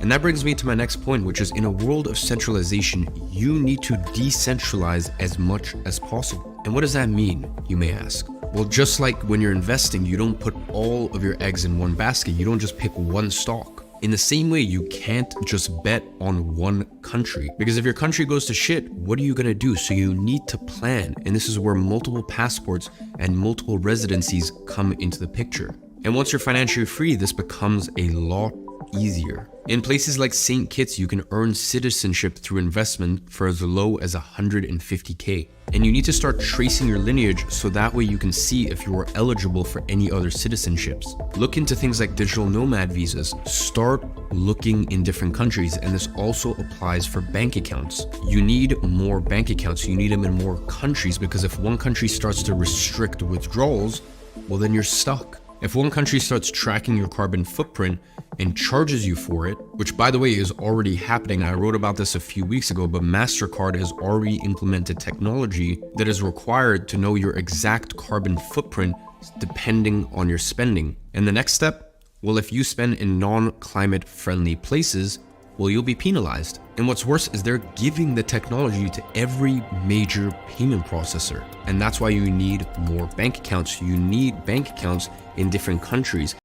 And that brings me to my next point, which is in a world of centralization, you need to decentralize as much as possible. And what does that mean, you may ask? Well, just like when you're investing, you don't put all of your eggs in one basket. You don't just pick one stock. In the same way, you can't just bet on one country, because if your country goes to shit, what are you gonna do? So you need to plan. And this is where multiple passports and multiple residencies come into the picture. And once you're financially free, this becomes a lot easier. In places like St. Kitts, you can earn citizenship through investment for as low as 150K. And you need to start tracing your lineage so that way you can see if you are eligible for any other citizenships. Look into things like digital nomad visas. Start looking in different countries, and this also applies for bank accounts. You need more bank accounts. You need them in more countries, because if one country starts to restrict withdrawals, well, then you're stuck. If one country starts tracking your carbon footprint and charges you for it, which by the way is already happening, I wrote about this a few weeks ago, but MasterCard has already implemented technology that is required to know your exact carbon footprint depending on your spending. And the next step, well, if you spend in non-climate friendly places, well, you'll be penalized. And what's worse is they're giving the technology to every major payment processor. And that's why you need more bank accounts. You need bank accounts in different countries.